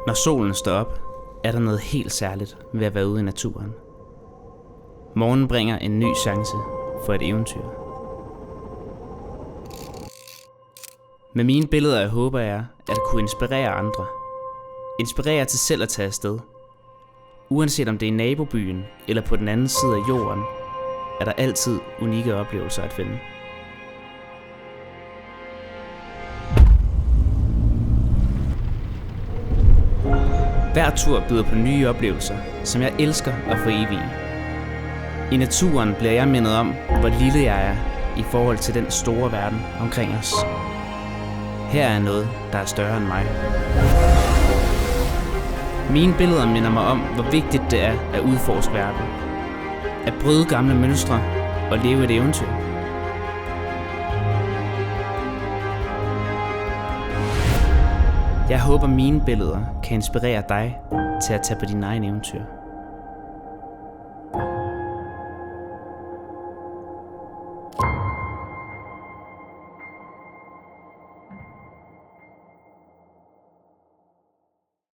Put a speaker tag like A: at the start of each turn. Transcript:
A: Når solen står op, er der noget helt særligt ved at være ude i naturen. Morgen bringer en ny chance for et eventyr. Med mine billeder håber jeg at kunne inspirere andre. Inspirere til selv at tage afsted. Uanset om det er i nabobyen eller på den anden side af jorden, er der altid unikke oplevelser at finde. Hver tur byder på nye oplevelser, som jeg elsker at forevige. I naturen bliver jeg mindet om, hvor lille jeg er i forhold til den store verden omkring os. Her er noget, der er større end mig. Mine billeder minder mig om, hvor vigtigt det er at udforske verden. At bryde gamle mønstre og leve et eventyr. Jeg håber, mine billeder kan inspirere dig til at tage på dine egne eventyr.